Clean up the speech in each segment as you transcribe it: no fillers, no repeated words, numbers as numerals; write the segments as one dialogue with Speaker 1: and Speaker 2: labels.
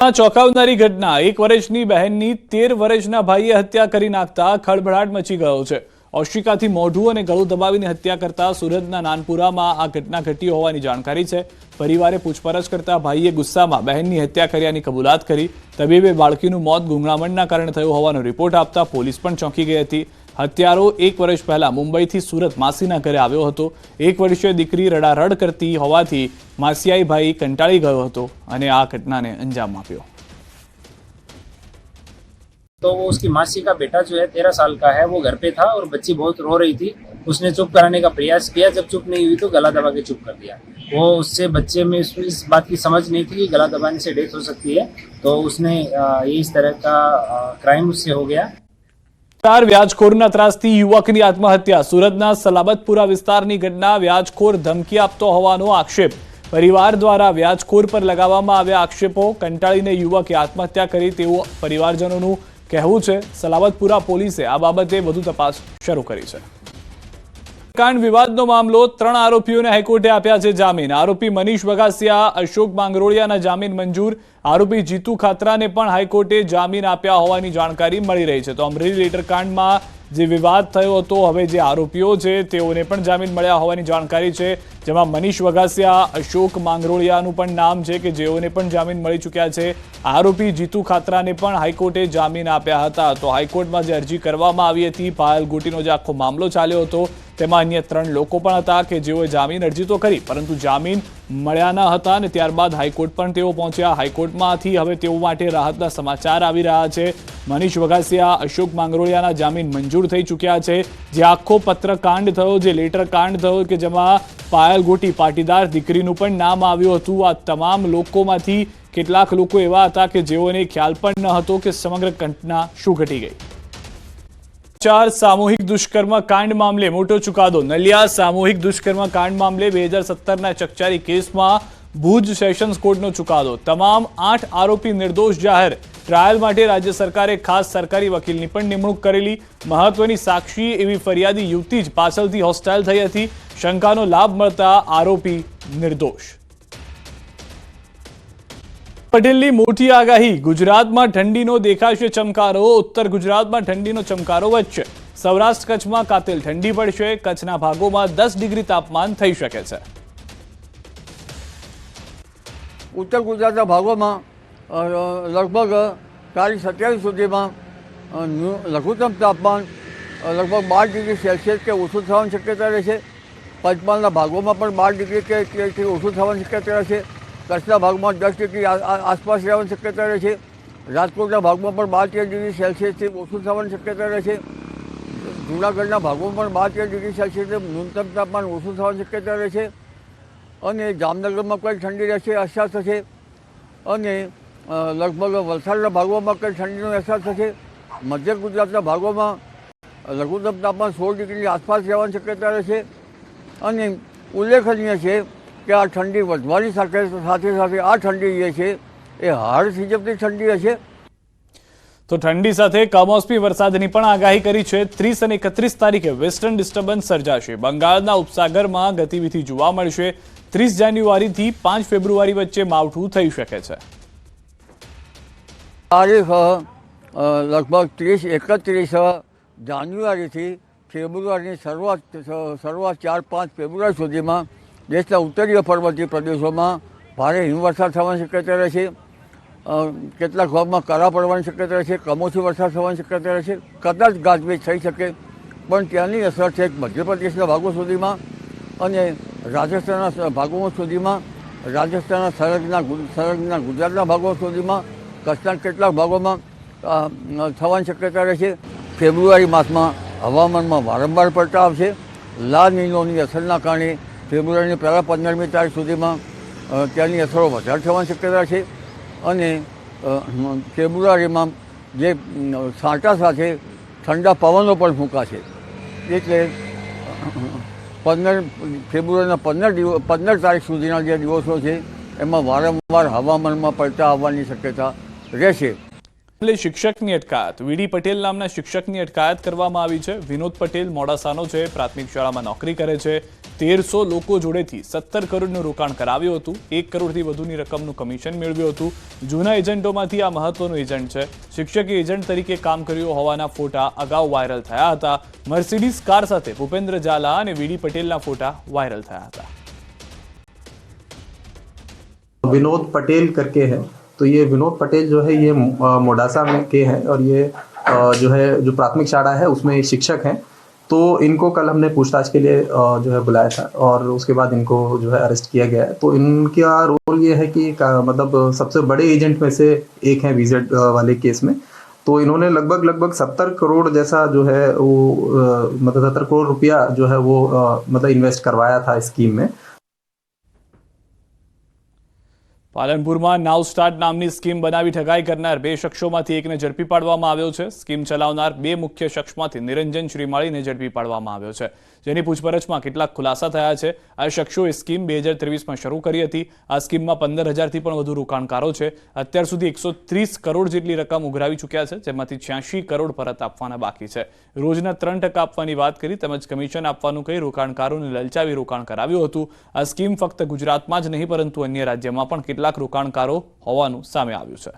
Speaker 1: ચોંકાવનારી ઘટના, 1 વર્ષની બહેનની 13 વર્ષના ભાઈએ હત્યા કરી નાખતા ખળભળાટ મચી ગયો છે। ઓશિકાથી મોઢું અને ગળું દબાવીને હત્યા કરતા સુરતના નાનપુરામાં આ ઘટના ઘટી હોવાની જાણકારી છે। પરિવારે પૂછપરછ કરતા ભાઈએ ગુસ્સામાં બહેનની હત્યા કર્યાની કબૂલાત કરી। તબીબે બાળકીનું મોત ગૂંગળામણના કારણે થયું હોવાનો રિપોર્ટ આપતા પોલીસ પણ ચોંકી ગઈ હતી। હત્યારો 1 વર્ષ પહેલા મુંબઈથી સુરત માસીના ઘરે આવ્યો હતો। 1 વર્ષીય દીકરી રડારડ કરતી હોવાથી માસિયાઈ ભાઈ કંટાળી ગયો હતો અને આ ઘટનાને અંજામ આપ્યો।
Speaker 2: तो वो उसकी मासी का बेटा जो है 13 साल का है, वो घर पे था और बच्ची बहुत रो रही थी। उसने चुप कराने का प्रयास किया, जब चुप नहीं हुई तो गला दबा के चुप कर दिया। वो उससे बच्चे में इस बात की समझ नहीं थी कि गला दबाने से डेथ हो सकती है, तो उसने ये इस तरह का क्राइम उससे हो गया।
Speaker 1: વ્યાજખોરના ત્રાસથી યુવકની આત્મહત્યા। સુરતના સલાબતપુરા વિસ્તારની ઘટના। વ્યાજખોર ધમકી આપતો હોવાનો આક્ષેપ। પરિવાર દ્વારા વ્યાજખોર પર લગાવવામાં આવ્યા આક્ષેપો। કંટાળીને યુવકે આત્મહત્યા કરી તેવું પરિવારજનોનું કહેવું છે। સલાબતપુરા પોલીસે આ બાબતે વધુ તપાસ શરૂ કરી છે। કાંડ વિવાદનો મામલો। 3 આરોપીઓને હાઈકોર્ટે આપ્યા છે જામીન। આરોપી મનીષ વગાસિયા, અશોક માંગરોળિયાના જામીન મંજૂર। આરોપી જીતુ ખાતરાને પણ હાઈકોર્ટે જામીન આપ્યા હોવાની જાણકારી મળી રહી છે। તો અમરેલી લેટરકાંડમાં જે વિવાદ થયો હતો, હવે જે આરોપીઓ છે તેઓને પણ જામીન મળ્યા હોવાની જાણકારી છે, જેમાં મનીષ વગાસિયા, અશોક માંગરોળિયાનું પણ નામ છે કે જેઓને પણ જામીન મળી ચૂક્યા છે। આરોપી જીતુ ખાતરાને પણ હાઈકોર્ટે જામીન આપ્યા હતા। તો હાઈકોર્ટમાં જે અરજી કરવામાં આવી હતી, પાયલ ગોટીનો જે આખો મામલો ચાલ્યો હતો, તેમાં અન્ય 3 લોકો પણ હતા કે જેઓએ જામીન અરજી તો કરી પરંતુ જામીન મળ્યા ન હતા અને ત્યારબાદ હાઈકોર્ટ પણ તેઓ પહોંચ્યા। હાઈકોર્ટમાંથી હવે તેઓ માટે રાહતના સમાચાર આવી રહ્યા છે। મનીષ વગાસિયા, અશોક માંગરોળિયાના જામીન મંજૂર થઈ ચૂક્યા છે। જે આખો પત્રકાંડ થયો, જે લેટર કાંડ થયો કે જેમાં પાયલ ગોટી પાટીદાર દીકરીનું પણ નામ આવ્યું હતું, આ તમામ લોકોમાંથી કેટલાક લોકો એવા હતા કે જેઓને ખ્યાલ પણ ન હતો કે સમગ્ર ઘટના શું ઘટી ગઈ। સામૂહિક દુષ્કર્મ કાંડ મામલે મોટો ચુકાદો। નલિયા સામૂહિક દુષ્કર્મ કાંડ મામલે 2017ના ચકચારી કેસમાં ભુજ સેશન્સ કોર્ટનો ચુકાદો। તમામ 8 આરોપી નિર્દોષ જાહેર। ટ્રાયલ માટે રાજ્ય સરકારે ખાસ સરકારી વકીલની પણ નિમણૂક કરેલી। મહત્વની સાક્ષી એવી ફરિયાદી યુવતી જ પાછળથી હોસ્ટાઇલ થઈ હતી। શંકાનો લાભ મળતા આરોપી નિર્દોષ। પટેલની મોટી આગાહી। ગુજરાતમાં ઠંડીનો દેખાશે ચમકારો। ઉત્તર ગુજરાતમાં ઠંડીનો ચમકારો વધશે। સૌરાષ્ટ્ર કચ્છમાં કાતિલ ઠંડી પડશે। કચ્છના ભાગોમાં 10 ડિગ્રી તાપમાન થઈ શકે છે।
Speaker 3: ઉત્તર ગુજરાતના ભાગોમાં લગભગ તારીખ 27 સુધીમાં લઘુત્તમ તાપમાન લગભગ 12 ડિગ્રી સેલ્સિયસ કે ઓછું થવાની શક્યતા રહેશે। પંચમહાલના ભાગોમાં પણ 12 ડિગ્રી કે ઓછું થવાની શક્યતા રહેશે। કચ્છના ભાગમાં 10 ડિગ્રી આસપાસ રહેવાની શક્યતા રહેશે। રાજકોટના ભાગમાં પણ 12-13 ડિગ્રી સેલ્સિયસથી ઓછું થવાની શક્યતા રહેશે। જૂનાગઢના ભાગોમાં પણ 12-13 ડિગ્રી સેલ્સિયસથી ન્યૂનતમ તાપમાન ઓછું થવાની શક્યતા રહેશે। અને જામનગરમાં કંઈ ઠંડી રહેશે, અહેસાસ થશે। અને લગભગ વલસાડના ભાગોમાં કંઈ ઠંડીનો અહેસાસ થશે। મધ્ય ગુજરાતના ભાગોમાં લઘુત્તમ તાપમાન 16 ડિગ્રીની આસપાસ રહેવાની શક્યતા રહેશે। અને ઉલ્લેખનીય છે કે આ ઠંડી વધવાની સાથે સાથે આ ઠંડી જે છે એ હાડ થીજપતી ઠંડી હશે।
Speaker 1: તો ઠંડી સાથે કમોસમી વરસાદની પણ આગાહી કરી છે। 30 અને 31 તારીખે વેસ્ટર્ન ડિસ્ટર્બન્સ સર્જાશે। બંગાળના ઉપસાગરમાં ગતિવિધિ જોવા મળશે। 30 જાન્યુઆરીથી 5 ફેબ્રુઆરી વચ્ચે માવઠું થઈ શકે છે।
Speaker 3: તારીખ લગભગ 30-31 જાન્યુઆરીથી ફેબ્રુઆરીની શરૂઆત 4-5 ફેબ્રુઆરી સુધીમાં દેશના ઉત્તરીય પર્વતીય પ્રદેશોમાં ભારે હિમવર્ષા થવાની શક્યતા રહેશે। કેટલાક ભાગમાં કરા પડવાની શક્યતા રહેશે। કમોસમી વરસાદ થવાની શક્યતા રહેશે। કદાચ ગાજવીજ થઈ શકે, પણ ત્યાંની અસર છે મધ્યપ્રદેશના ભાગો સુધીમાં અને રાજસ્થાનના ભાગો સુધીમાં, રાજસ્થાનના સંલગ્ન ગુજરાતના ભાગો સુધીમાં, કચ્છના કેટલાક ભાગોમાં થવાની શક્યતા રહેશે। ફેબ્રુઆરી માસમાં હવામાનમાં વારંવાર પલટા આવશે। લા નીનોની અસરના કારણે ફેબ્રુઆરીની પહેલાં 15મી તારીખ સુધીમાં ત્યાંની અસરો વધારે થવાની શક્યતા છે। અને ફેબ્રુઆરીમાં જે છાંટા સાથે ઠંડા પવનો પણ ફૂંકાશે। એટલે 15 ફેબ્રુઆરીના 15 તારીખ સુધીના જે દિવસો છે એમાં વારંવાર હવામાનમાં પલટા આવવાની શક્યતા રહેશે।
Speaker 1: શિક્ષકની અટકાયત। વીડી પટેલ નામના શિક્ષકની અટકાયત કરવામાં આવી છે। વિનોદ પટેલ મોડાસાનો છે, પ્રાથમિક શાળામાં નોકરી કરે છે। 1300 લોકો જોડેથી 17 કરોડનું રોકાણ કરાવ્યું હતું. 1 કરોડથી વધુની રકમનું કમિશન મેળવ્યું હતું. જૂના એજન્ટોમાંથી આ મહત્વનું એજન્ટ છે. શિક્ષકે એજન્ટ તરીકે કામ કર્યું હોવાના ફોટા અગાઉ વાયરલ થયા હતા. મર્સિડીઝ કાર સાથે ભૂપેન્દ્ર ઝાલા અને વીડી પટેલના ફોટા વાયરલ થયા હતા.
Speaker 4: विनोद पटेल करके है, तो ये विनोद पटेल जो है ये मोडासा में के हैं और ये जो प्राथमिक शाला है उसमें शिक्षक हैं. तो इनको कल हमने पूछताछ के लिए जो है बुलाया था और उसके बाद इनको जो है अरेस्ट किया गया है. तो इनका रोल ये है कि मतलब सबसे बड़े एजेंट में से एक है वीजेड वाले केस में. तो इन्होंने लगभग 70 करोड़ जैसा जो है वो मतलब 70 करोड़ रुपया जो है वो मतलब इन्वेस्ट करवाया था स्कीम में.
Speaker 1: પાલનપુરમાં નાવ સ્ટાર્ટ નામની સ્કીમ બનાવી ઠગાઈ કરનાર 2 શખ્સોમાંથી એકને ઝડપી પાડવામાં આવ્યો છે. સ્કીમ ચલાવનાર 2 મુખ્ય શખ્સમાંથી નિરંજન શ્રીમાળીને ઝડપી પાડવામાં આવ્યો છે, જેની પૂછપરછમાં કેટલાક ખુલાસા થયા છે. આ શખ્સોએ સ્કીમ 2023માં શરૂ કરી હતી. આ સ્કીમમાં 15,000થી પણ વધુ રોકાણકારો છે. અત્યાર સુધી 130 કરોડ જેટલી રકમ ઉઘરાવી ચૂક્યા છે, જેમાંથી 86 કરોડ પરત આપવાના બાકી છે. રોજના 3% આપવાની વાત કરી તેમજ કમિશન આપવાનું કહી રોકાણકારોને લલચાવી રોકાણ કરાવ્યું હતું. આ સ્કીમ ફક્ત ગુજરાતમાં જ નહીં પરંતુ અન્ય રાજ્યમાં પણ કેટલાક રોકાણકારો હોવાનું સામે આવ્યું છે.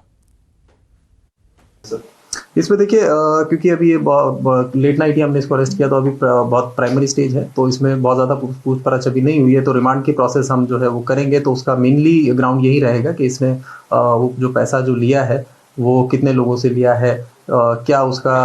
Speaker 4: इसमें देखिए क्योंकि अभी ये लेट नाइट ही हमने इसको अरेस्ट किया, तो अभी बहुत प्राइमरी स्टेज है, तो इसमें बहुत ज़्यादा पूछपरछ अभी नहीं हुई है. तो रिमांड की प्रोसेस हम जो है वो करेंगे. तो उसका मेनली ग्राउंड यही रहेगा कि इसने वो जो पैसा जो लिया है वो कितने लोगों से लिया है, क्या उसका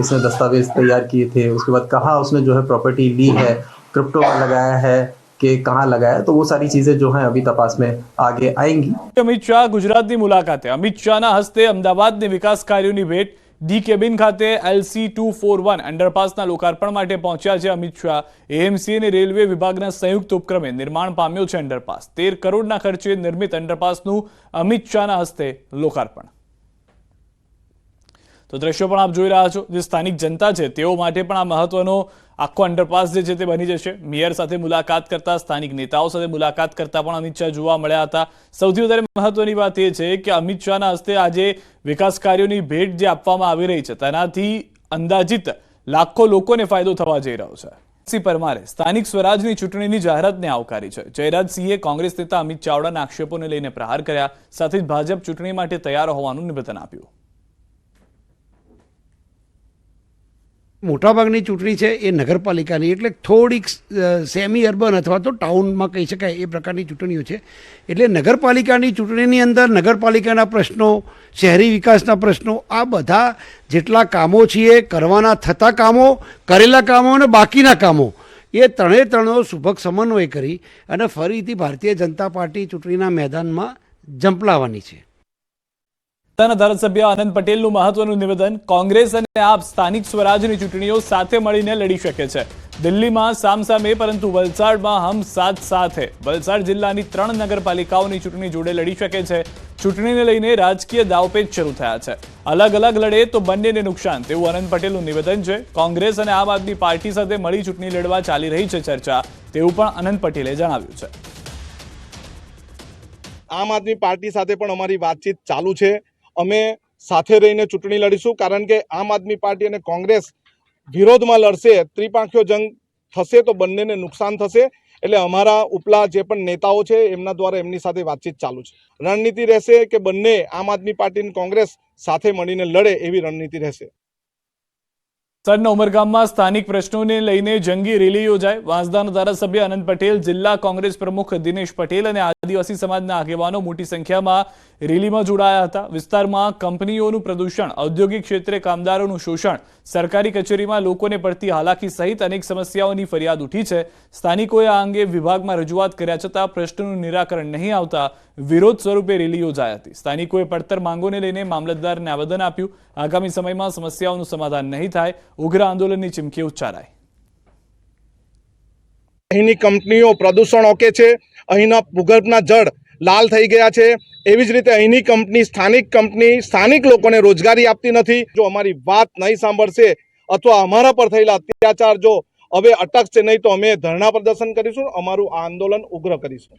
Speaker 4: इसने दस्तावेज तैयार किए थे, उसके बाद कहाँ उसने जो है प्रॉपर्टी ली है, क्रिप्टो में लगाया है कि कहाँ लगाया. तो वो सारी चीजें जो हैं अभी तपास में आगे आएंगी.
Speaker 1: અમિત શાહ ગુજરાતની મુલાકાતે. અમિત શાહના હસ્તે અમદાવાદની વિકાસ કાર્યોની ભેટ. ડી કેબિન ખાતે LC241 અંડરપાસના લોકાર્પણ માટે પહોંચ્યા છે અમિત શાહ. એએમસી અને રેલવે વિભાગના સંયુક્ત ઉપક્રમે નિર્માણ પામ્યો છે અંડરપાસ. 13 કરોડના ખર્ચે નિર્મિત અંડરપાસનું અમિત શાહના હસ્તે લોકાર્પણ. તો દ્રશ્યો પણ આપ જોઈ રહ્યા છો. જે સ્થાનિક જનતા છે તેઓ માટે પણ આ મહત્વનો આખો અંડરપાસ જે છે તે બની જશે. મેયર સાથે મુલાકાત કરતા, સ્થાનિક નેતાઓ સાથે મુલાકાત કરતા પણ અમિત શાહ જોવા મળ્યા હતા. સૌથી વધારે મહત્વની વાત એ છે કે અમિત શાહના હસ્તે આજે વિકાસ કાર્યોની ભેટ જે આપવામાં આવી રહી છે તેનાથી અંદાજિત લાખો લોકોને ફાયદો થવા જઈ રહ્યો છે. સી પરમારે સ્થાનિક સ્વરાજની ચૂંટણીની જાહેરાતને આવકારી છે. જયરાજસિંહે કોંગ્રેસ નેતા અમિત ચાવડાના આક્ષેપોને લઈને પ્રહાર કર્યા. સાથે જ ભાજપ ચૂંટણી માટે તૈયાર હોવાનું નિવેદન આપ્યું.
Speaker 5: મોટાભાગની ચૂંટણી છે એ નગરપાલિકાની, એટલે થોડીક સેમી અર્બન અથવા તો ટાઉનમાં કહી શકાય એ પ્રકારની ચૂંટણીઓ છે. એટલે નગરપાલિકાની ચૂંટણીની અંદર નગરપાલિકાના પ્રશ્નો, શહેરી વિકાસના પ્રશ્નો, આ બધા જેટલા કામો છે, કરવાના થતા કામો, કરેલા કામો અને બાકીના કામો, એ ત્રણેનો સુભગ સમન્વય કરી અને ફરીથી ભારતીય જનતા પાર્ટી ચૂંટણીના મેદાનમાં ઝંપલાવવાની છે.
Speaker 1: ધારાસભ્ય આનંદ પટેલનું મહત્વનું નિવેદન. કોંગ્રેસ અને આપ સ્થાનિક સ્વરાજની ચૂંટણીઓ સાથે મળીને લડી શકે છે. દિલ્હીમાં સામસામે પરંતુ વલસાડમાં હમ સાથ સાથે. વલસાડ જિલ્લાની 3 નગરપાલિકાઓની ચૂંટણી જોડે લડી શકે છે. ચૂંટણીને લઈને રાજકીય દાવપેચ શરૂ થયા છે. અલગ અલગ લડે તો બંનેને નુકસાન, તેવું આનંદ પટેલનું નિવેદન છે. કોંગ્રેસ અને આમ આદમી પાર્ટી સાથે મળી ચૂંટણી લડવા ચાલી રહી છે ચર્ચા, તેવું પણ આનંદ પટેલે જણાવ્યું છે.
Speaker 6: આમ આદમી પાર્ટી સાથે પણ અમારી વાતચીત ચાલુ છે. અમે સાથે રહીને ચૂંટણી લડીશું, કારણ કે આમ આદમી પાર્ટી અને કોંગ્રેસ વિરોધમાં લડશે, ત્રિપાંખીયો જંગ થશે તો બંનેને નુકસાન થશે. એટલે અમારા ઉપલા જે પણ નેતાઓ છે એમના દ્વારા એમની સાથે વાતચીત ચાલુ છે. રણનીતિ રહેશે કે બંને આમ આદમી પાર્ટી અને કોંગ્રેસ સાથે મળીને લડે એવી રણનીતિ રહેશે.
Speaker 1: વલસાડના ઉમરગામમાં સ્થાનિક પ્રશ્નોને લઈને જંગી રેલી યોજાઈ. વાંસદાના ધારાસભ્ય આનંદ પટેલ, જિલ્લા કોંગ્રેસ પ્રમુખ દિનેશ પટેલ અને આદિવાસી સમાજના આગેવાનો મોટી સંખ્યામાં રેલીમાં જોડાયા હતા. વિસ્તારમાં કંપનીઓનું પ્રદૂષણ, ઔદ્યોગિક ક્ષેત્રે કામદારોનું શોષણ, સરકારી કચેરીમાં લોકોને પડતી હાલાકી સહિત અનેક સમસ્યાઓની ફરિયાદ ઉઠી છે. સ્થાનિકોએ આ અંગે વિભાગમાં રજૂઆત કર્યા છતાં પ્રશ્નનું નિરાકરણ નહીં આવતા વિરોધ સ્વરૂપે રેલી યોજાઈ હતી. સ્થાનિકોએ પડતર માંગોને લઈને મામલતદારને આવેદન આપ્યું. આગામી સમયમાં સમસ્યાઓનું સમાધાન નહીં થાય ઉગ્ર આંદોલનની ચીમકી ઉચ્ચારાઈ.
Speaker 6: અહીંની કંપનીઓ પ્રદૂષણ ઓકે છે, અહીંના ભૂગર્ભના જળ લાલ થઈ ગયા છે. એવી જ રીતે અહીંની કંપની, સ્થાનિક લોકોને રોજગારી આપતી નથી. જો અમારી વાત નહીં સાંભળશે અથવા અમારા પર થયેલા અત્યાચાર જો હવે અટકશે નહીં તો અમે ધરણા પ્રદર્શન કરીશું, અમારું આ આંદોલન ઉગ્ર કરીશું.